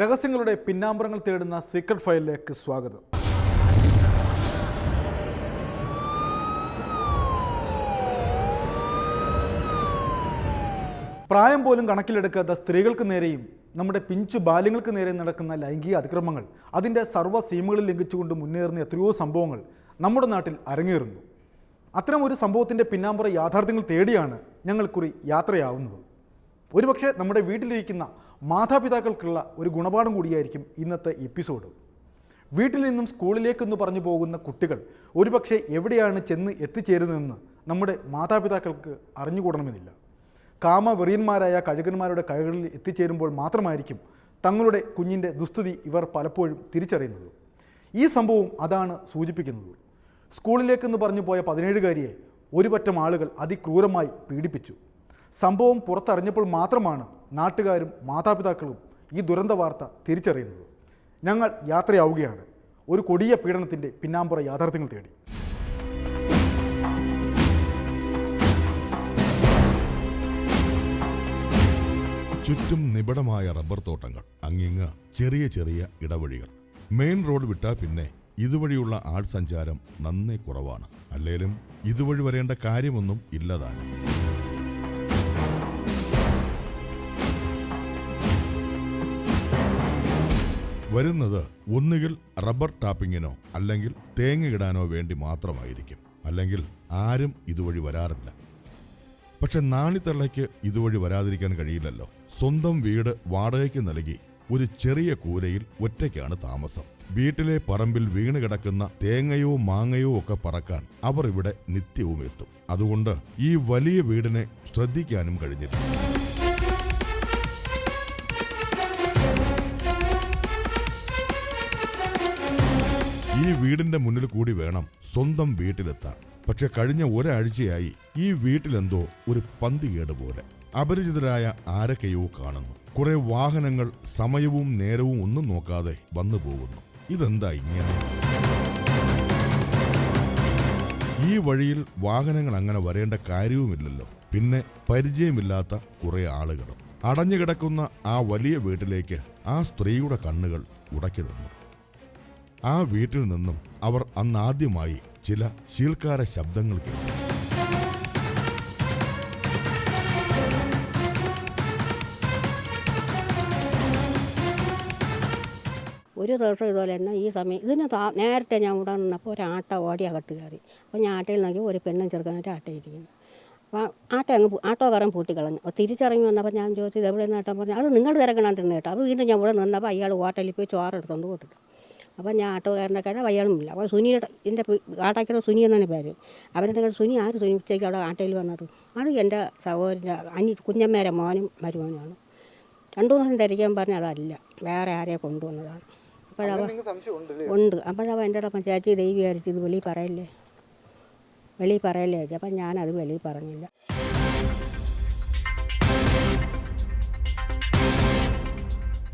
രഹസ്യങ്ങളുടെ പിന്നാമ്പറങ്ങൾ തേടുന്ന സീക്രട്ട് ഫയലിലേക്ക് സ്വാഗതം. പ്രായം പോലും കണക്കിലെടുക്കാത്ത സ്ത്രീകൾക്ക് നേരെയും നമ്മുടെ പിഞ്ചു ബാല്യങ്ങൾക്ക് നേരെയും നടക്കുന്ന ലൈംഗിക അതിക്രമങ്ങൾ, അതിൻ്റെ സർവ്വ സീമകളിൽ ലംഘിച്ചുകൊണ്ട് മുന്നേറുന്ന എത്രയോ സംഭവങ്ങൾ നമ്മുടെ നാട്ടിൽ അരങ്ങേറുന്നു. അത്തരം ഒരു സംഭവത്തിൻ്റെ പിന്നാമ്പുറ യാഥാർത്ഥ്യങ്ങൾ തേടിയാണ് ഞങ്ങൾക്കുറി യാത്രയാവുന്നത്. ഒരുപക്ഷെ നമ്മുടെ വീട്ടിലിരിക്കുന്ന മാതാപിതാക്കൾക്കുള്ള ഒരു ഗുണപാഠം കൂടിയായിരിക്കും ഇന്നത്തെ എപ്പിസോഡ്. വീട്ടിൽ നിന്നും സ്കൂളിലേക്കെന്ന് പറഞ്ഞു പോകുന്ന കുട്ടികൾ ഒരുപക്ഷെ എവിടെയാണ് ചെന്ന് എത്തിച്ചേരുന്നതെന്ന് നമ്മുടെ മാതാപിതാക്കൾക്ക് അറിഞ്ഞുകൂടണമെന്നില്ല. കാമവെറിയന്മാരായ കഴുകന്മാരുടെ കൈകളിൽ എത്തിച്ചേരുമ്പോൾ മാത്രമായിരിക്കും തങ്ങളുടെ കുഞ്ഞിൻ്റെ ദുസ്ഥിതി ഇവർ പലപ്പോഴും തിരിച്ചറിയുന്നത്. ഈ സംഭവം അതാണ് സൂചിപ്പിക്കുന്നത്. സ്കൂളിലേക്കെന്ന് പറഞ്ഞു പോയ 17-കാരിയെ ഒരു പറ്റം ആളുകൾ അതിക്രൂരമായി പീഡിപ്പിച്ചു. സംഭവം പുറത്തറിഞ്ഞപ്പോൾ മാത്രമാണ് നാട്ടുകാരും മാതാപിതാക്കളും ഈ ദുരന്ത വാർത്ത തിരിച്ചറിയുന്നത്. ഞങ്ങൾ യാത്രയാവുകയാണ് ഒരു കൊടിയ പീഡനത്തിൻ്റെ പിന്നാമ്പുറ യാഥാർത്ഥ്യങ്ങൾ തേടി. ചുറ്റും നിബിഡമായ റബ്ബർ തോട്ടങ്ങൾ, അങ്ങിങ്ങ് ചെറിയ ചെറിയ ഇടവഴികൾ. മെയിൻ റോഡ് വിട്ടാൽ പിന്നെ ഇതുവഴിയുള്ള ആൾ സഞ്ചാരം നന്നേ കുറവാണ്. അല്ലേലും ഇതുവഴി വരേണ്ട കാര്യമൊന്നും ഇല്ലതാണ്. വരുന്നത് ഒന്നുകിൽ റബ്ബർ ടാപ്പിങ്ങിനോ അല്ലെങ്കിൽ തേങ്ങയിടാനോ വേണ്ടി മാത്രമായിരിക്കും. അല്ലെങ്കിൽ ആരും ഇതുവഴി വരാറില്ല. പക്ഷെ നാണിത്തള്ളയ്ക്ക് ഇതുവഴി വരാതിരിക്കാൻ കഴിയില്ലല്ലോ. സ്വന്തം വീട് വാടകയ്ക്ക് നൽകി ഒരു ചെറിയ കൂരയിൽ ഒറ്റയ്ക്കാണ് താമസം. വീട്ടിലെ പറമ്പിൽ വീണ് കിടക്കുന്ന തേങ്ങയോ മാങ്ങയോ ഒക്കെ പറക്കാൻ അവർ ഇവിടെ നിത്യവും എത്തും. അതുകൊണ്ട് ഈ വലിയ വീടിനെ ശ്രദ്ധിക്കാനും കഴിഞ്ഞില്ല. ഈ വീടിന്റെ മുന്നിൽ കൂടി വേണം സ്വന്തം വീട്ടിലെത്താൻ. പക്ഷെ കഴിഞ്ഞ ഒരാഴ്ചയായി ഈ വീട്ടിലെന്തോ ഒരു പന്തികേട് പോലെ. അപരിചിതരായ ആരൊക്കെയോ കാണുന്നു. കുറെ വാഹനങ്ങൾ സമയവും നേരവും ഒന്നും നോക്കാതെ വന്നു പോകുന്നു. ഇതെന്താ ഇങ്ങനെ? ഈ വഴിയിൽ വാഹനങ്ങൾ അങ്ങനെ വരേണ്ട കാര്യവുമില്ലല്ലോ. പിന്നെ പരിചയമില്ലാത്ത കുറെ ആളുകളും. അടഞ്ഞുകിടക്കുന്ന ആ വലിയ വീട്ടിലേക്ക് ആ സ്ത്രീയുടെ കണ്ണുകൾ ഉടക്കി നിന്നു. ആ വീട്ടിൽ നിന്നും അവർ അന്നാദ്യമായി ചില ശീൽക്കാര ശബ്ദങ്ങൾ കേട്ടു. ഒരു ദിവസം ഇതുപോലെ തന്നെ ഈ സമയം നേരത്തെ ഞാൻ ഇവിടെ നിന്നപ്പോൾ ഒരു ആട്ട ഓടി അകത്ത് കയറി. അപ്പോൾ ഞാൻ ആട്ടയിൽ നോക്കി ഒരു പെണ്ണും ചെറുക്കനായിട്ട് ആട്ടയിരിക്കുന്നു. അപ്പോൾ ആട്ടോക്കാരൻ പൂട്ടിക്കളഞ്ഞു. അപ്പോൾ തിരിച്ചിറങ്ങി വന്നപ്പോൾ ഞാൻ ചോദിച്ചത് എവിടെ നിന്ന് ആട്ടാൻ പറഞ്ഞു. അത് നിങ്ങൾ തിരക്കണം തിന്നു കേട്ടോ. അപ്പോൾ വീണ്ടും ഞാൻ ഇവിടെ നിന്നപ്പോൾ അയാൾ ഹോട്ടലിൽ പോയി ചോറെടുത്തുകൊണ്ട് കൊടുത്തു. അപ്പോൾ ഞാൻ ആട്ടോക്കാരൻ്റെ കഴിഞ്ഞാൽ അയാളുമില്ല. അപ്പോൾ സുനിയുടെ എൻ്റെ ആട്ടാക്കിയുടെ സുനി എന്നാണ് പേര്. അവരുടെ സുനി സുനി ഉച്ചയ്ക്ക് അവിടെ ആട്ടയിൽ വന്നത് അത് എൻ്റെ സഹോദരൻ്റെ കുഞ്ഞമ്മേരെ മോനും മരുമോനുമാണ്. 2 ദിവസം ധരിക്കാൻ പറഞ്ഞാൽ അതല്ല, വേറെ ആരെയും കൊണ്ടുവന്നതാണ്. ഉണ്ട്. അപ്പോഴവ എൻ്റെ ഒപ്പം ചേച്ചി ദൈവം വിചാരിച്ചു ഇത് വെളിയിൽ പറയല്ലേ ചേച്ചി. അപ്പം ഞാനത് വെളിയിൽ പറഞ്ഞില്ല.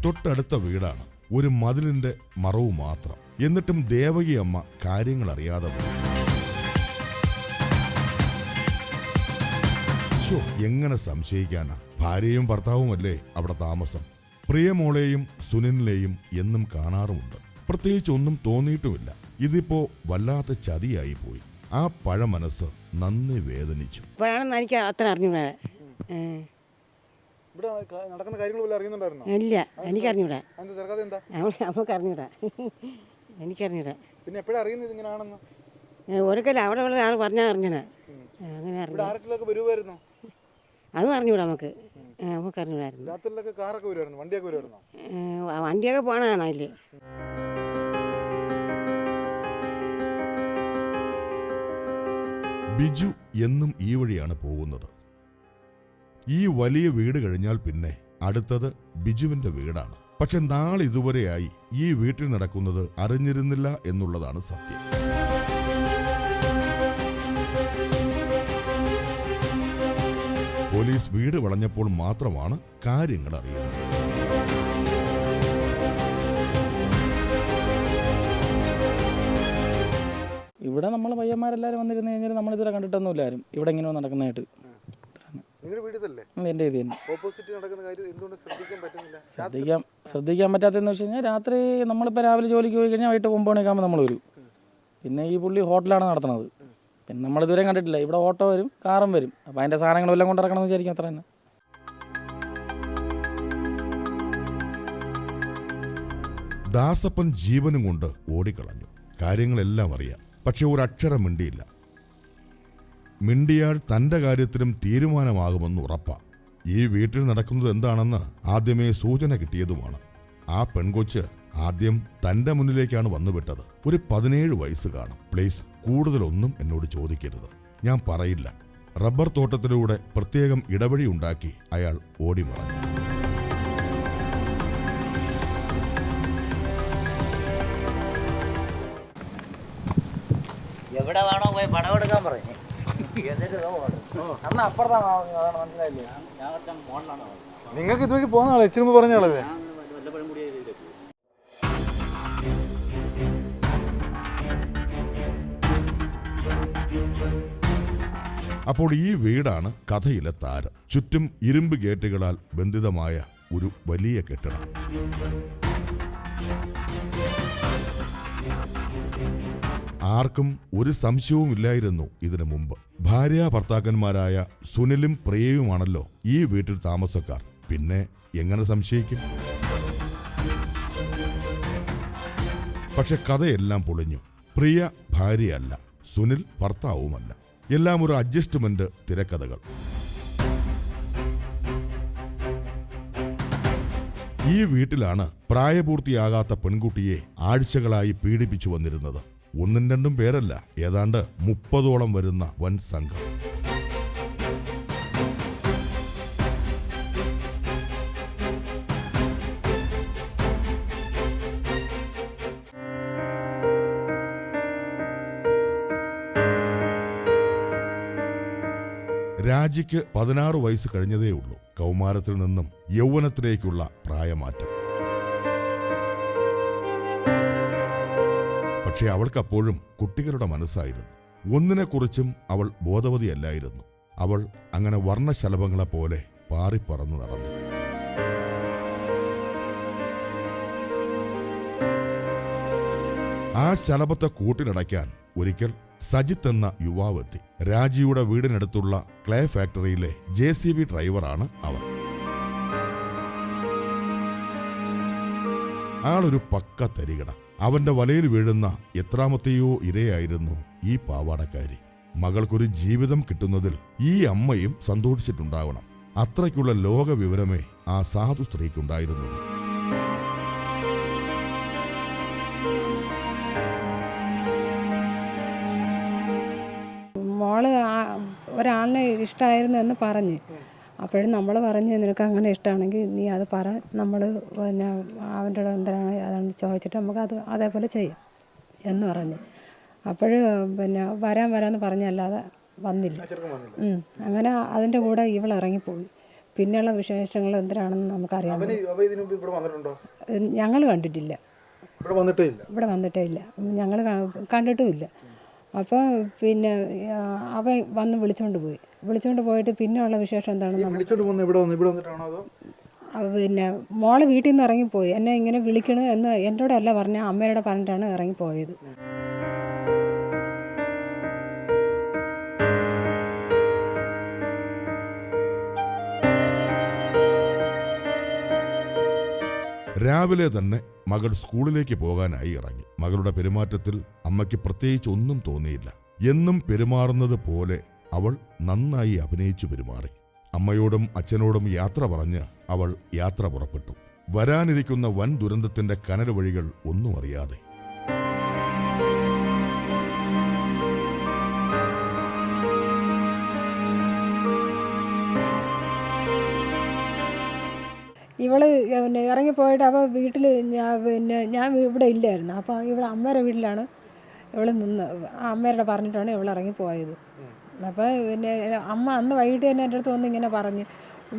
തൊട്ടടുത്ത വീടാണ്. ഒരു മതിലിന്റെ മറവ് മാത്രം. എന്നിട്ടും ദേവകി അമ്മ കാര്യങ്ങൾ അറിയാതെ പോയി. എങ്ങനെ സംശയിക്കാനാ? ഭാര്യയും ഭർത്താവുമല്ലേ അവിടെ താമസം. പ്രിയമോളെയും സുനിലിനെയും എന്നും കാണാറുമുണ്ട്. പ്രത്യേകിച്ച് ഒന്നും തോന്നിയിട്ടുമില്ല. ഇതിപ്പോ വല്ലാത്ത ചതിയായി പോയി. ആ പഴമനസ് നന്ദി വേദനിച്ചു. എനിക്ക് അത്ര അറിഞ്ഞൂടാ. ഇല്ല, എനിക്കറിഞ്ഞൂടാ. എനിക്കറിഞ്ഞൂടാ. പിന്നെ എപ്പോഴാ അറിയുന്നത് ഇങ്ങനെയാണെന്ന്? ഒരിക്കലും അവിടെ ഉള്ള ആൾ പറഞ്ഞാൽ അറിഞ്ഞണേ. അങ്ങനെ വരുമായിരുന്നു? അതും അറിഞ്ഞൂടാ നമുക്ക്. നമുക്ക് അറിഞ്ഞൂടായിരുന്നു. വണ്ടിയൊക്കെ പോണതാണോ അതില്? ബിജു എന്നും ഈ വഴിയാണ് പോകുന്നത്. ഈ വലിയ വീട് കഴിഞ്ഞാൽ പിന്നെ അടുത്തത് ബിജുവിന്റെ വീടാണ്. പക്ഷെ നാളിതുവരെയായി ഈ വീട്ടിൽ നടക്കുന്നത് അറിഞ്ഞിരുന്നില്ല എന്നുള്ളതാണ് സത്യം. പോലീസ് വീട് വളഞ്ഞപ്പോൾ മാത്രമാണ് കാര്യങ്ങൾ അറിയുന്നത്. ഇവിടെ നമ്മൾ പയ്യന്മാരെല്ലാവരും വന്നിരുന്നു കഴിഞ്ഞാൽ നമ്മളിതുവരെ കണ്ടിട്ടൊന്നുമില്ലാരും ഇവിടെ ഇങ്ങനെ നടക്കുന്നതായിട്ട്. നിങ്ങളുടെ വീട് ഇതല്ലേ? എൻ്റെ ഇത് തന്നെ. ഓപ്പോസിറ്റ് നടക്കുന്ന കാര്യം എന്തുകൊണ്ട് ശ്രദ്ധിക്കാൻ പറ്റുന്നില്ല? ശ്രദ്ധിക്കാൻ പറ്റാത്തതെന്ന് വെച്ച് കഴിഞ്ഞാൽ രാത്രി നമ്മളിപ്പോൾ രാവിലെ ജോലിക്ക് പോയി കഴിഞ്ഞാൽ വൈകിട്ട് 9 മണിയൊക്കെ നമ്മൾ വരും. പിന്നെ ഈ പുള്ളി ഹോട്ടലാണ് നടത്തുന്നത്. പിന്നെ നമ്മളിതുവരെ കണ്ടിട്ടില്ല. ഇവിടെ ഓട്ടോ വരും, കാറും വരും. അപ്പോൾ അതിൻ്റെ സാധനങ്ങളെല്ലാം കൊണ്ടിറക്കണമെന്ന് വിചാരിക്കും, അത്ര തന്നെ. ദാസപ്പൻ ജീവനും കൊണ്ട് ഓടിക്കളഞ്ഞു. കാര്യങ്ങളെല്ലാം അറിയാം, പക്ഷെ ഒരക്ഷരം മിണ്ടിയില്ല. മിണ്ടിയാൽ തൻ്റെ കാര്യത്തിലും തീരുമാനമാകുമെന്ന് ഉറപ്പാ. ഈ വീട്ടിൽ നടക്കുന്നത് എന്താണെന്ന് ആദ്യമേ സൂചന കിട്ടിയതുമാണ്. ആ പെൺകൊച്ച് ആദ്യം തൻ്റെ മുന്നിലേക്കാണ് വന്നുവിട്ടത്. ഒരു 17 വയസ്സ് കാണും. പ്ലീസ്, കൂടുതലൊന്നും എന്നോട് ചോദിക്കരുത്, ഞാൻ പറയില്ല. റബ്ബർ തോട്ടത്തിലൂടെ പ്രത്യേകം ഇടവഴി ഉണ്ടാക്കി അയാൾ ഓടി മറഞ്ഞു. എവിടെ വേണോ പോയി പടം എടുക്കാൻ പറഞ്ഞു. എന്നിട്ട് മനസ്സിലായില്ലേ? നിങ്ങൾക്ക് ഇതുവഴി പോകുന്ന ആളെ ഇച്ചിരി പറഞ്ഞ ആളല്ലേ? അപ്പോൾ ഈ വീടാണ് കഥയിലെ താരം. ചുറ്റും ഇരുമ്പ് ഗേറ്റുകളാൽ ബന്ധിതമായ ഒരു വലിയ കെട്ടിടം. ആർക്കും ഒരു സംശയവുമില്ലായിരുന്നു ഇതിനു മുമ്പ്. ഭാര്യ ഭർത്താക്കന്മാരായ സുനിലും പ്രിയയുമാണല്ലോ ഈ വീട്ടിൽ താമസക്കാർ. പിന്നെ എങ്ങനെ സംശയിക്കും? പക്ഷെ കഥയെല്ലാം പൊളിഞ്ഞു. പ്രിയ ഭാര്യയല്ല, സുനിൽ ഭർത്താവുമല്ല. എല്ലാം ഒരു അഡ്ജസ്റ്റ്മെന്റ് തിരക്കഥകൾ. ഈ വീട്ടിലാണ് പ്രായപൂർത്തിയാകാത്ത പെൺകുട്ടിയെ ആഴ്ചകളായി പീഡിപ്പിച്ചു വന്നിരുന്നത്. 1-2 പേരല്ല, ഏതാണ്ട് 30ഓളം വരുന്ന വൻ സംഘം. രാജിക്ക് 16 വയസ്സ് കഴിഞ്ഞതേ ഉള്ളൂ. കൗമാരത്തിൽ നിന്നും യൗവനത്തിലേക്കുള്ള പ്രായമാറ്റം. പക്ഷെ അവൾക്കപ്പോഴും കുട്ടികളുടെ മനസ്സായിരുന്നു. ഒന്നിനെക്കുറിച്ചും അവൾ ബോധവതിയല്ലായിരുന്നു. അവൾ അങ്ങനെ വർണ്ണശലഭങ്ങളെപ്പോലെ പാറിപ്പറന്നു നടന്നു. ആ ശലഭത്തെ കൂട്ടിലടയ്ക്കാൻ ഒരിക്കൽ സജിത്ത് എന്ന യുവാവെത്തി. രാജിയുടെ വീടിനടുത്തുള്ള ക്ലേ ഫാക്ടറിയിലെ JCB ഡ്രൈവറാണ് അവൻ. ആളൊരു പക്ക തരികട. അവന്റെ വലയിൽ വീഴുന്ന എത്രാമത്തെയോ ഇരയായിരുന്നു ഈ പാവാടക്കാരി. മകൾക്കൊരു ജീവിതം കിട്ടുന്നതിൽ ഈ അമ്മയും സന്തോഷിച്ചിട്ടുണ്ടാവണം. അത്രയ്ക്കുള്ള ലോക വിവരമേ ആ സാധു സ്ത്രീക്കുണ്ടായിരുന്നുള്ളൂ. മോള് ഒരാളിനെ ഇഷ്ടമായിരുന്നു എന്ന് പറഞ്ഞ്, അപ്പോഴും നമ്മൾ പറഞ്ഞ് നിനക്ക് അങ്ങനെ ഇഷ്ടമാണെങ്കിൽ നീ അത് പറ, നമ്മൾ പിന്നെ അവൻ്റെ എന്താണ് അതാണ് ചോദിച്ചിട്ട് നമുക്ക് അതേപോലെ ചെയ്യാം എന്ന് പറഞ്ഞ്. അപ്പോൾ പിന്നെ വരാമെന്ന് പറഞ്ഞല്ലാതെ വന്നില്ല. അങ്ങനെ അതിൻ്റെ കൂടെ ഇവൾ ഇറങ്ങിപ്പോയി. പിന്നെയുള്ള വിശേഷങ്ങൾ എന്തിനാണെന്ന് നമുക്കറിയാം. ഞങ്ങൾ കണ്ടിട്ടില്ല, ഇവിടെ വന്നിട്ടേ ഇല്ല, ഞങ്ങൾ കണ്ടിട്ടുമില്ല. അപ്പോൾ പിന്നെ അവൻ വന്ന് വിളിച്ചുകൊണ്ട് പോയിട്ട് പിന്നെയുള്ള വിശേഷം എന്താണ്, പിന്നെ മോളെ വീട്ടിൽ നിന്ന് ഇറങ്ങിപ്പോയി. എന്നെ ഇങ്ങനെ വിളിക്കണ എന്ന് എന്നോടല്ല പറഞ്ഞ, അമ്മയോടെ പറഞ്ഞിട്ടാണ് ഇറങ്ങിപ്പോയത്. രാവിലെ തന്നെ മകൾ സ്കൂളിലേക്ക് പോകാനായി ഇറങ്ങി. മകളുടെ പെരുമാറ്റത്തിൽ അമ്മയ്ക്ക് പ്രത്യേകിച്ച് ഒന്നും തോന്നിയില്ല. എന്നും പെരുമാറുന്നത് പോലെ അവൾ നന്നായി അഭിനയിച്ചു പെരുമാറി. അമ്മയോടും അച്ഛനോടും യാത്ര പറഞ്ഞ് അവൾ യാത്ര പുറപ്പെട്ടു. വരാനിരിക്കുന്ന വൻ ദുരന്തത്തിന്റെ കനൽ വഴികൾ ഒന്നും അറിയാതെ. ഇവള് പിന്നെ ഇറങ്ങിപ്പോയിട്ട് അവൾ വീട്ടിൽ ഞാൻ ഇവിടെ ഇല്ലായിരുന്നു. അപ്പോൾ ഇവിടെ അമ്മയുടെ വീട്ടിലാണ് ഇവൾ നിന്ന്, അമ്മയുടെ പറഞ്ഞിട്ടാണ് ഇവൾ ഇറങ്ങിപ്പോയത്. അപ്പോൾ പിന്നെ അമ്മ അന്ന് വൈകിട്ട് തന്നെ എൻ്റെ അടുത്ത് വന്ന് ഇങ്ങനെ പറഞ്ഞ്,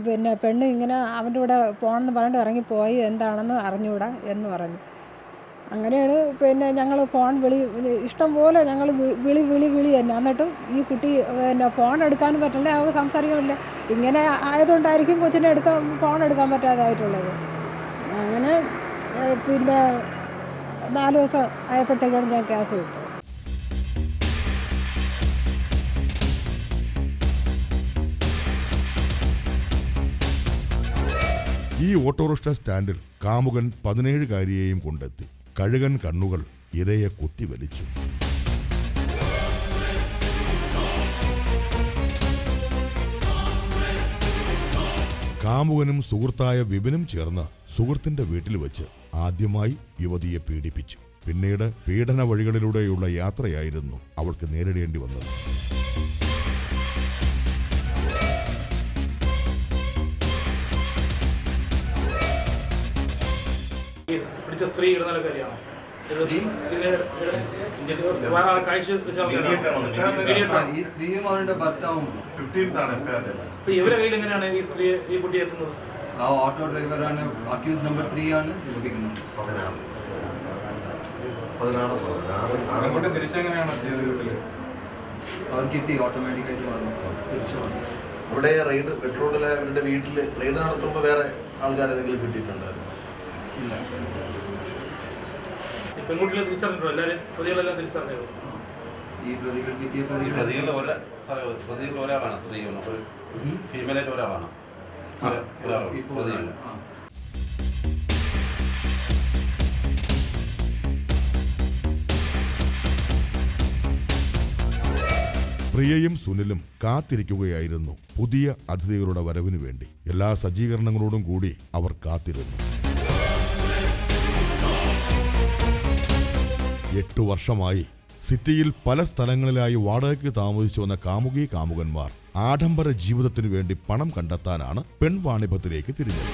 പിന്നെ പെണ്ണ് ഇങ്ങനെ അവൻ്റെ കൂടെ പോകണമെന്ന് പറഞ്ഞിട്ട് ഇറങ്ങിപ്പോയി, എന്താണെന്ന് അറിഞ്ഞുകൂടാ എന്ന് പറഞ്ഞു. അങ്ങനെയാണ് പിന്നെ ഞങ്ങൾ ഫോൺ ഇഷ്ടം പോലെ ഞങ്ങൾ വിളി തന്നെ. എന്നിട്ടും ഈ കുട്ടി പിന്നെ ഫോൺ എടുക്കാനും പറ്റില്ല, അവൾക്ക് സംസാരിക്കാനില്ല. ഇങ്ങനെ ആയതുകൊണ്ടായിരിക്കും കൊച്ചിനെ ഫോൺ എടുക്കാൻ പറ്റാതായിട്ടുള്ളത്. അങ്ങനെ പിന്നെ 4 ദിവസം ആയപ്പോഴത്തേക്കാണ് ഞാൻ കേസ് വിട്ടത്. ഈ ഓട്ടോറിക്ഷ സ്റ്റാൻഡിൽ കാമുകൻ 17കാരിയെയും കൊണ്ടെത്തി. കഴുകൻ കണ്ണുകൾ ഇരയെ കുത്തിവലിച്ചു. കാമുകനും സുഹൃത്തായ വിപിനും ചേർന്ന് സുഹൃത്തിന്റെ വീട്ടിൽ വെച്ച് ആദ്യമായി യുവതിയെ പീഡിപ്പിച്ചു. പിന്നീട് പീഡന വഴികളിലൂടെയുള്ള യാത്രയായിരുന്നു അവൾക്ക് നേരിടേണ്ടി വന്നത്. സ്ത്രീ ഈ സ്ത്രീയും അവരുടെ ഭർത്താവും ഇവരുടെ കയ്യിൽ എങ്ങനെയാണ് ഈ സ്ത്രീ ഈ കുട്ടി എത്തുന്നത്? ആ ഓട്ടോ ഡ്രൈവറാണ്, അക്യൂസ് നമ്പർ 3 ആണ് ലഭിക്കുന്നത്. അവർ കിട്ടി, ഓട്ടോമാറ്റിക്കായിട്ട് വന്നു, തിരിച്ചു വന്നു. ഇവിടെ റെയ്ഡ് പെട്രോളിലെ അവരുടെ വീട്ടിൽ റെയ്ഡ് നടത്തുമ്പോൾ വേറെ ആൾക്കാരെന്തെങ്കിലും കിട്ടിയിട്ടുണ്ടായിരുന്നു? ഇല്ല. പെൺകുട്ടികളെ തിരിച്ചറിഞ്ഞോ? എല്ലാവരും പ്രതികളെല്ലാം തിരിച്ചറിഞ്ഞോ? ഈ പ്രതികൾ കിട്ടിയ പ്രതികളിൽ ഒരാളാണ് സ്ത്രീകൾ, ഫീമെയിലായിട്ട് ഒരാളാണ്. പ്രിയയും സുനിലും കാത്തിരിക്കുകയായിരുന്നു പുതിയ അതിഥികളുടെ വരവിനു വേണ്ടി. എല്ലാ സജ്ജീകരണങ്ങളോടും കൂടി അവർ കാത്തിരുന്നു. 8 വർഷമായി സിറ്റിയിൽ പല സ്ഥലങ്ങളിലായി വാടകയ്ക്ക് താമസിച്ചു വന്ന കാമുകന്മാർ ആഡംബര ജീവിതത്തിനു വേണ്ടി പണം കണ്ടെത്താനാണ് പെൺവാണിഭത്തിലേക്ക് തിരിഞ്ഞത്.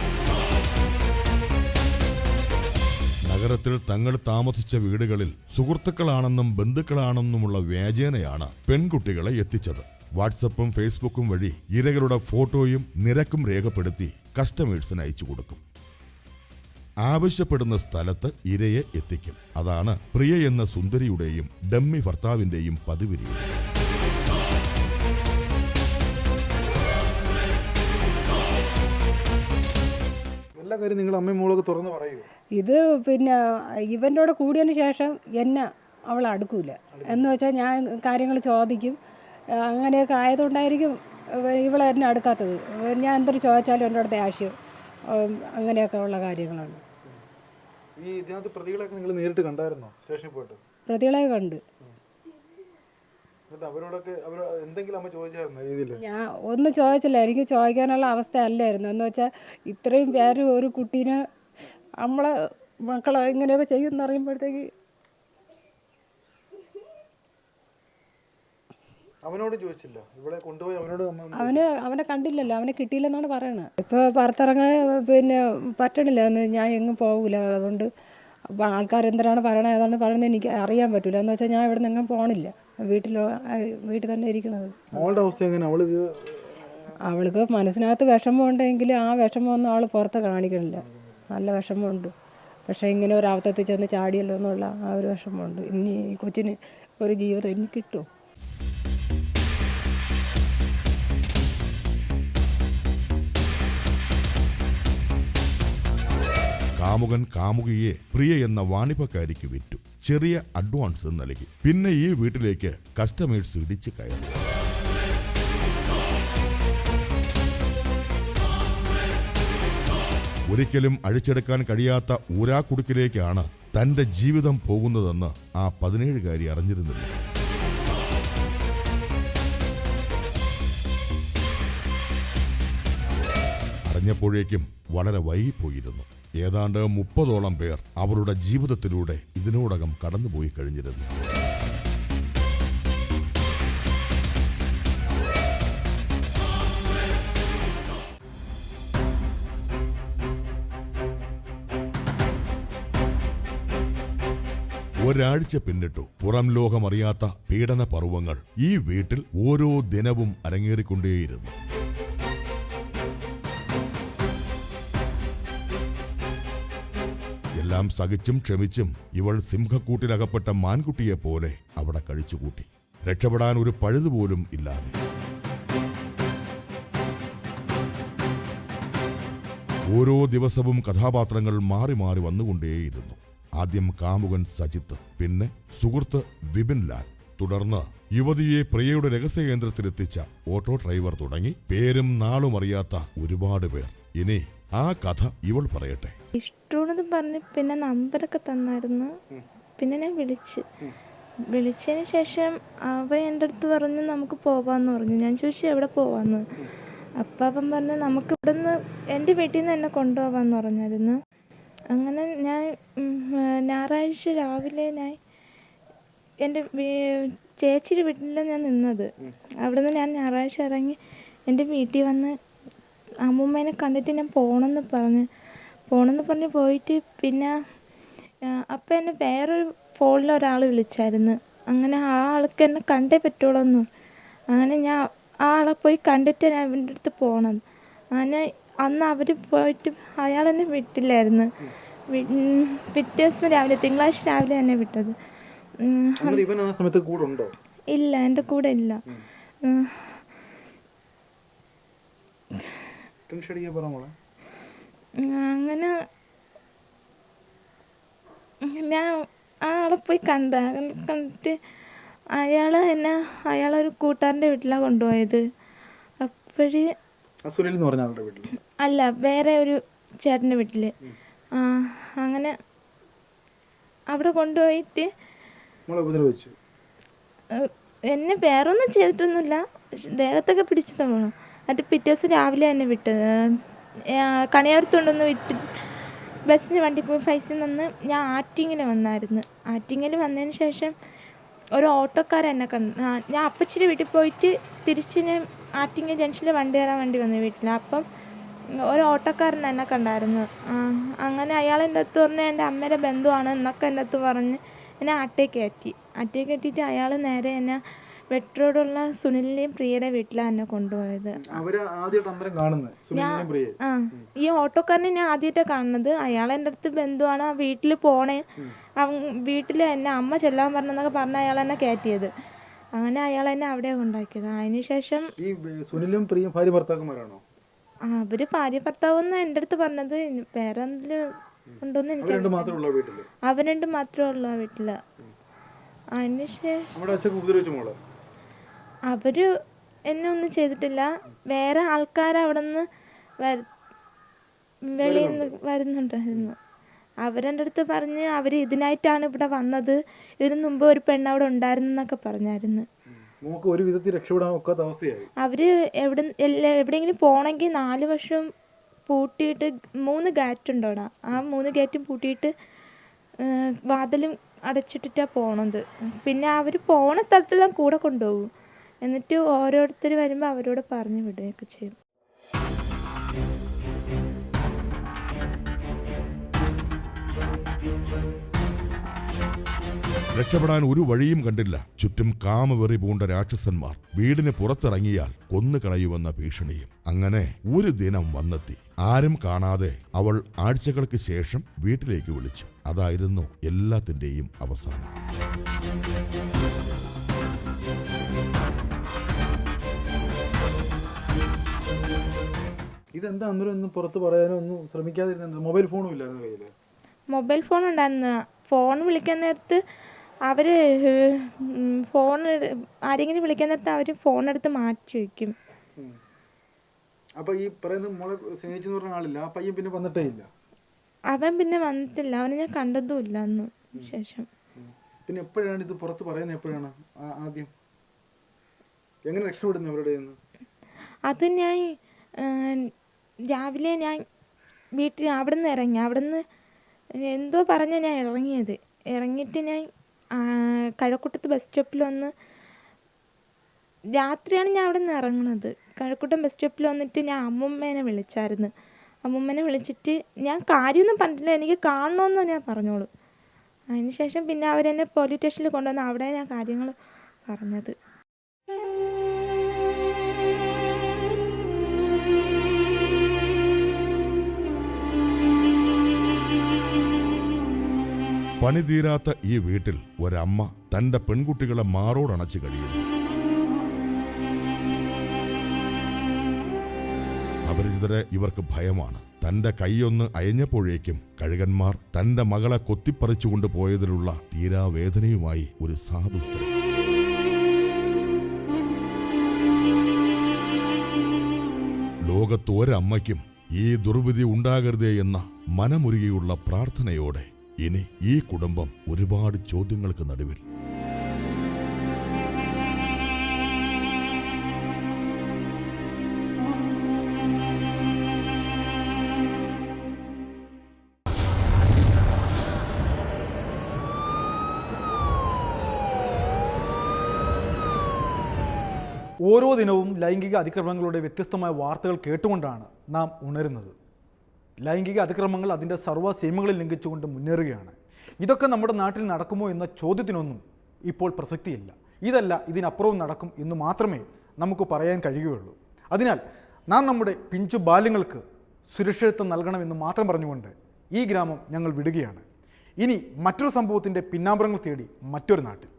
നഗരത്തിൽ തങ്ങൾ താമസിച്ച വീടുകളിൽ സുഹൃത്തുക്കളാണെന്നും ബന്ധുക്കളാണെന്നുമുള്ള വ്യാജേനയാണ് പെൺകുട്ടികളെ എത്തിച്ചത്. വാട്സപ്പും ഫേസ്ബുക്കും വഴി ഇരകളുടെ ഫോട്ടോയും നിരക്കും രേഖപ്പെടുത്തി കസ്റ്റമേഴ്സിന് അയച്ചു കൊടുക്കും. ആവശ്യപ്പെടുന്ന സ്ഥലത്ത് ഇരയെ എത്തിക്കും. അതാണ് പ്രിയ എന്ന സുന്ദരിയുടെയും ഡമ്മി ഭർത്താവിന്റെയും പതിവ് രീതി. എല്ലാ കാര്യം നിങ്ങൾ അമ്മയും മോളൊക്കെ തുറന്ന് പറയുമോ? ഇത് പിന്നെ ഇവൻ്റെ കൂടെ കൂടിയതിന് ശേഷം എന്നെ അവൾ അടുക്കൂല. എന്ന് വെച്ചാൽ ഞാൻ കാര്യങ്ങൾ ചോദിക്കും. അങ്ങനെയൊക്കെ ആയതുകൊണ്ടായിരിക്കും ഇവളെ എന്നെ അടുക്കാത്തത്. ഞാൻ എന്തൊരു ചോദിച്ചാലും എൻ്റെ അടുത്ത് ആശയം അങ്ങനെയൊക്കെ ഉള്ള കാര്യങ്ങളാണ്. ഈ ഇതിനകത്ത് പ്രതികളെയൊക്കെ നിങ്ങൾ നേരിട്ട് കണ്ടായിരുന്നോ സ്റ്റേഷനിൽ പോയിട്ട്? പ്രതികളെ കണ്ട്. അവരോടൊക്കെ എന്തെങ്കിലും അമ്മ ചോദിച്ചായിരുന്നോ രീതിയിൽ? ഞാൻ ഒന്നും ചോദിച്ചില്ല. എനിക്ക് ചോദിക്കാനുള്ള അവസ്ഥ അല്ലായിരുന്നു. എന്ന് വെച്ചാൽ ഇത്രയും പേര് ഒരു കുട്ടീനെ നമ്മളെ മക്കളെ ഇങ്ങനെയൊക്കെ ചെയ്യുമെന്ന് അറിയുമ്പോഴത്തേക്ക് അവനോട് ചോദിച്ചില്ല? ഇവിടെ കൊണ്ടുപോയി അവനോട് അവനെ കണ്ടില്ലല്ലോ, അവനെ കിട്ടിയില്ലെന്നാണ് പറയണത്. ഇപ്പോൾ പുറത്തിറങ്ങാൻ പിന്നെ പറ്റണില്ല. ഞാൻ എങ്ങും പോകില്ല. അതുകൊണ്ട് ആൾക്കാരെന്തിനാണ് പറയണത് ഏതാണ് പറയുന്നത് എനിക്ക് അറിയാൻ പറ്റില്ല. എന്ന് വെച്ചാൽ ഞാൻ ഇവിടെ നിന്ന് എങ്ങും പോകണില്ല. വീട്ടിൽ തന്നെ ഇരിക്കണത്. അവളുടെ അവസ്ഥ എങ്ങനെ? അവൾക്ക് മനസ്സിനകത്ത് വിഷമമുണ്ടെങ്കിൽ ആ വിഷമമൊന്നും അവൾ പുറത്ത് കാണിക്കണില്ല. നല്ല വിഷമമുണ്ട്. പക്ഷേ ഇങ്ങനെ ഒരു അവസ്ഥത്തിൽ ചെന്ന് ചാടിയല്ലോ എന്നുള്ള ആ ഒരു വിഷമമുണ്ട്. ഇനി ഈ കൊച്ചിന് ഒരു ജീവിതം ഇനി കിട്ടുമോ? കാമുകൻ കാമുകിയെ പ്രിയ എന്ന വാണിഭക്കാരിക്ക് വിറ്റു. ചെറിയ അഡ്വാൻസ് നൽകി. പിന്നെ ഈ വീട്ടിലേക്ക് കസ്റ്റമേഴ്സ് ഇടിച്ച് കയറി. ഒരിക്കലും അഴിച്ചെടുക്കാൻ കഴിയാത്ത ഊരാക്കുടുക്കിലേക്കാണ് തന്റെ ജീവിതം പോകുന്നതെന്ന് ആ 17കാരി അറിഞ്ഞിരുന്നില്ല. അറിഞ്ഞപ്പോഴേക്കും വളരെ വൈകിപ്പോയിരുന്നു. ഏതാണ്ട് 30ഓളം പേർ അവരുടെ ജീവിതത്തിലൂടെ ഇതിനോടകം കടന്നുപോയി കഴിഞ്ഞിരുന്നു. ഒരാഴ്ച പിന്നിട്ടു. പുറം ലോകമറിയാത്ത പീഡന പർവ്വങ്ങൾ ഈ വീട്ടിൽ ഓരോ ദിനവും അരങ്ങേറിക്കൊണ്ടേയിരുന്നു. എല്ലാം സഹിച്ചും ക്ഷമിച്ചും ഇവൾ സിംഹക്കൂട്ടിലകപ്പെട്ട മാൻകുട്ടിയെപ്പോലെ അവിടെ കഴിച്ചുകൂട്ടി. രക്ഷപ്പെടാൻ ഒരു പഴുതുപോലും ഇല്ലാതെ. ഓരോ ദിവസവും കഥാപാത്രങ്ങൾ മാറി മാറി വന്നുകൊണ്ടേയിരുന്നു. ആദ്യം കാമുകൻ സജിത്ത്, പിന്നെ സുഹൃത്ത് വിപിൻ ലാൽ, തുടർന്ന് യുവതിയെ പ്രിയയുടെ രഹസ്യകേന്ദ്രത്തിലെത്തിച്ച ഓട്ടോ ഡ്രൈവർ തുടങ്ങി പേരും നാളും അറിയാത്ത ഒരുപാട് പേർ. ഇനി ആ കഥ ഇവൾ പറയട്ടെ. ഇഷ്ടമാണെന്ന് പറഞ്ഞ് പിന്നെ നമ്പറൊക്കെ തന്നായിരുന്നു. പിന്നെ ഞാൻ വിളിച്ചതിന് ശേഷം അവ എൻ്റെ അടുത്ത് പറഞ്ഞു നമുക്ക് പോവാന്ന് പറഞ്ഞു. ഞാൻ ചോദിച്ചു എവിടെ പോവാന്ന്. അപ്പം അവൻ പറഞ്ഞു നമുക്ക് ഇവിടെ നിന്ന് എൻ്റെ വീട്ടിൽ നിന്ന് എന്നെ കൊണ്ടുപോവാന്ന് പറഞ്ഞായിരുന്നു. അങ്ങനെ ഞാൻ ഞായറാഴ്ച രാവിലെ ഞാൻ എൻ്റെ ചേച്ചിയുടെ വീട്ടിലാണ് ഞാൻ നിന്നത്. അവിടെ നിന്ന് ഞാൻ ഞായറാഴ്ച ഇറങ്ങി എൻ്റെ വീട്ടിൽ വന്ന് അമ്മൂമ്മേനെ കണ്ടിട്ട് ഞാൻ പോകണമെന്ന് പറഞ്ഞ് പോയിട്ട് പിന്നെ അപ്പം എന്നെ വേറൊരു ഫോണിൽ ഒരാൾ വിളിച്ചായിരുന്നു. അങ്ങനെ ആ ആൾക്ക് എന്നെ കണ്ടേ പറ്റുള്ളൂ. അങ്ങനെ ഞാൻ ആ ആളെ പോയി കണ്ടിട്ട് ഞാൻ അവൻ്റെ അടുത്ത് പോകണം. അങ്ങനെ അന്ന് അവർ പോയിട്ട് അയാൾ എന്നെ വിട്ടില്ലായിരുന്നു. പിറ്റേ ദിവസം രാവിലെ തിങ്കളാഴ്ച രാവിലെ എന്നെ വിട്ടത്. ഇല്ല, എൻ്റെ കൂടെ ഇല്ല. അങ്ങനെ ഞാൻ ആ ആളെ പോയി കണ്ടിട്ട് അയാളൊരു കൂട്ടുകാരൻ്റെ വീട്ടിലാണ് കൊണ്ടുപോയത്. അപ്പോഴേ അല്ല, വേറെ ഒരു ചേട്ടൻ്റെ വീട്ടിൽ. അങ്ങനെ അവിടെ കൊണ്ടുപോയിട്ട് എന്നെ വേറൊന്നും ചെയ്തിട്ടൊന്നുമില്ല, ദേഹത്തൊക്കെ പിടിച്ചു തോന്നണം. എന്നിട്ട് പിറ്റേ ദിവസം രാവിലെ തന്നെ വിട്ടത്. കണിയാരത്തുകൊണ്ടൊന്ന് വിട്ട് ബസ്സിന് വണ്ടി പോയി പൈസ തന്ന് ഞാൻ ആറ്റിങ്ങിൽ വന്നായിരുന്നു. ആറ്റിങ്ങിൽ വന്നതിന് ശേഷം ഒരു ഓട്ടോക്കാരൻ എന്നെ കണ്ടു. ഞാൻ അപ്പച്ചിയുടെ വീട്ടിൽ പോയിട്ട് തിരിച്ച് ഞാൻ ആറ്റിങ്ങൽ ജംഗ്ഷനിൽ വണ്ടി കയറാൻ വേണ്ടി വന്നു വീട്ടിൽ. അപ്പം ഒരു ഓട്ടോക്കാരൻ എന്നെ കണ്ടായിരുന്നു. അങ്ങനെ അയാൾ എൻ്റെ അടുത്ത് പറഞ്ഞ് എൻ്റെ അമ്മയുടെ ബന്ധുവാണ് എന്നൊക്കെ എൻ്റെ അടുത്ത് പറഞ്ഞ് എന്നെ ആട്ടേക്ക് കയറ്റിയിട്ട് അയാൾ നേരെ എന്നെ വെട്രോടുള്ള സുനിലിൻ്റെയും പ്രിയയുടെ വീട്ടിലാണ് എന്നെ കൊണ്ടുപോയത്. ഈ ഓട്ടോക്കാരനെ ഞാൻ ആദ്യമായിട്ടാണ് കാണുന്നത്. അയാൾ എൻ്റെ അടുത്ത് ബന്ധുവാണ്, ആ വീട്ടിൽ പോണേ, വീട്ടിൽ എന്നെ അമ്മ ചെല്ലാൻ പറഞ്ഞെന്നൊക്കെ പറഞ്ഞ അയാൾ എന്നെ കയറ്റിയത്. അങ്ങനെ അയാൾ എന്നെ അവിടെ കൊണ്ടാക്കിയത്. അതിനുശേഷം സുനിലും പ്രിയയും ഭാര്യ ഭർത്താക്കന്മാരാണോ? അവര് ഭാര്യ ഭർത്താവെന്ന് എൻ്റെ അടുത്ത് പറഞ്ഞത്. വേറെ എന്തെങ്കിലും ഉണ്ടോന്ന് എനിക്ക് അവർ രണ്ടും മാത്രമേ ഉള്ളൂ ആ വീട്ടില്. അതിനുശേഷം അവര് എന്നെ ഒന്നും ചെയ്തിട്ടില്ല. വേറെ ആൾക്കാർ അവിടെ നിന്ന് വെളിയിൽ നിന്ന് വരുന്നുണ്ടായിരുന്നു. അവരെൻ്റെ അടുത്ത് പറഞ്ഞ് അവർ ഇതിനായിട്ടാണ് ഇവിടെ വന്നത്, ഇതിനു മുമ്പ് ഒരു പെണ്ണ് അവിടെ ഉണ്ടായിരുന്നൊക്കെ പറഞ്ഞായിരുന്നു. ഒരു വിധത്തിൽ രക്ഷപ്പെടാൻ ഒക്കാത്ത അവസ്ഥയായി. അവര് എവിടെയെങ്കിലും പോകണമെങ്കിൽ 4 വർഷം പൂട്ടിയിട്ട് 3 ഗേറ്റ് ഉണ്ട് അവിടെ. ആ 3 ഗേറ്റും പൂട്ടിയിട്ട് വാതിലും അടച്ചിട്ടിട്ടാണ് പോണത്. പിന്നെ അവർ പോണ സ്ഥലത്തെല്ലാം കൂടെ കൊണ്ടുപോകും. എന്നിട്ട് ഓരോരുത്തർ വരുമ്പോൾ അവരോട് പറഞ്ഞു വിടുകയൊക്കെ ചെയ്യും. രക്ഷപ്പെടാൻ ഒരു വഴിയും കണ്ടില്ല. ചുറ്റും കാമവെറി പൂണ്ട രാക്ഷസന്മാർ. വീടിന് പുറത്തിറങ്ങിയാൽ കൊന്നുകളയുമെന്ന ഭീഷണിയും. അങ്ങനെ ഒരു ദിനം വന്നെത്തി. ആരും കാണാതെ അവൾ ആഴ്ചകൾക്ക് ശേഷം വീട്ടിലേക്ക് വിളിച്ചു. അതായിരുന്നു എല്ലാത്തിൻ്റെയും അവസാനം. ഇതെന്താ അന്നേരം ഒന്നും പുറത്ത് പറയാനോ ഒന്നും ശ്രമിക്കാതിരുന്നത്? മൊബൈൽ ഫോണും ഇല്ലായിരുന്നു കയ്യിൽ? മൊബൈൽ ഫോൺ ഉണ്ടായിരുന്നു. ഫോൺ വിളിക്കാൻ നേരത്ത് അവർ ആരെങ്കിലും വിളിക്കാൻ നേരത്ത് അവർ ഫോണെടുത്ത് മാറ്റി വയ്ക്കും. അപ്പോൾ ഈ പറയുന്ന മോളെ സ്നേഹിച്ചെന്ന് പറഞ്ഞ ആളില്ല, ആ പയ്യൻ പിന്നെ വന്നിട്ടേ ഇല്ല? അവൻ പിന്നെ വന്നിട്ടില്ല, അവനെ ഞാൻ കണ്ടതുമില്ല അന്ന് ശേഷം. പിന്നെ എപ്പോഴാണ് ഇത് പുറത്ത് പറയുന്നത്? എപ്പോഴാണ് ആദ്യം? എങ്ങനെ രക്ഷപ്പെടുന്നു അവരുടെ? അത് ഞാൻ രാവിലെ ഞാൻ വീട്ടിൽ അവിടെ നിന്ന് ഇറങ്ങി. അവിടെ നിന്ന് എന്തോ പറഞ്ഞ ഞാൻ ഇറങ്ങിയിട്ട് ഞാൻ കഴക്കൂട്ടത്ത് ബസ് സ്റ്റോപ്പിൽ വന്ന് രാത്രിയാണ് ഞാൻ അവിടെ നിന്ന് ഇറങ്ങുന്നത്. കഴക്കൂട്ടം ബസ് സ്റ്റോപ്പിൽ വന്നിട്ട് ഞാൻ അമ്മൂമ്മേനെ വിളിച്ചായിരുന്നു. അമ്മൂമ്മേനെ വിളിച്ചിട്ട് ഞാൻ കാര്യമൊന്നും പറഞ്ഞിട്ടില്ല, എനിക്ക് കാണണമെന്ന് ഞാൻ പറഞ്ഞോളൂ. അതിനുശേഷം പിന്നെ അവരെന്നെ പോലീസ് സ്റ്റേഷനിൽ കൊണ്ടുവന്ന് അവിടെ ഞാൻ കാര്യങ്ങൾ പറഞ്ഞത്. പണി തീരാത്ത ഈ വീട്ടിൽ ഒരമ്മ തന്റെ പെൺകുട്ടികളെ മാറോടണച്ച് കഴിയുന്നു. അപരിചിതരെ ഇവർക്ക് ഭയമാണ്. തന്റെ കൈയൊന്ന് അയഞ്ഞപ്പോഴേക്കും കഴുകന്മാർ തന്റെ മകളെ കൊത്തിപ്പറിച്ചുകൊണ്ട് പോയതിലുള്ള തീരാവേദനയുമായി ഒരു സാധു സ്ത്രീ. ലോകത്ത് ഒരമ്മയ്ക്കും ഈ ദുർവിധി ഉണ്ടാകരുതേ എന്ന മനമുരുകിയുള്ള പ്രാർത്ഥനയോടെ ഇനി ഈ കുടുംബം ഒരുപാട് ചോദ്യങ്ങൾക്ക് നടുവിൽ. ഓരോ ദിനവും ലൈംഗിക അതിക്രമങ്ങളുടെ വ്യത്യസ്തമായ വാർത്തകൾ കേട്ടുകൊണ്ടാണ് നാം ഉണരുന്നത്. ലൈംഗിക അതിക്രമങ്ങൾ അതിൻ്റെ സർവ്വ സീമകളിൽ ലംഘിച്ചുകൊണ്ട് മുന്നേറുകയാണ്. ഇതൊക്കെ നമ്മുടെ നാട്ടിൽ നടക്കുമോ എന്ന ചോദ്യത്തിനൊന്നും ഇപ്പോൾ പ്രസക്തിയില്ല. ഇതല്ല, ഇതിനപ്പുറവും നടക്കും എന്ന് മാത്രമേ നമുക്ക് പറയാൻ കഴിയുകയുള്ളൂ. അതിനാൽ നാം നമ്മുടെ പിഞ്ചു ബാല്യങ്ങൾക്ക് സുരക്ഷിതത്വം നൽകണമെന്ന് മാത്രം പറഞ്ഞുകൊണ്ട് ഈ ഗ്രാമം ഞങ്ങൾ വിടുകയാണ്. ഇനി മറ്റൊരു സംഭവത്തിൻ്റെ പിന്നാമ്പുറങ്ങൾ തേടി മറ്റൊരു നാട്ടിൽ.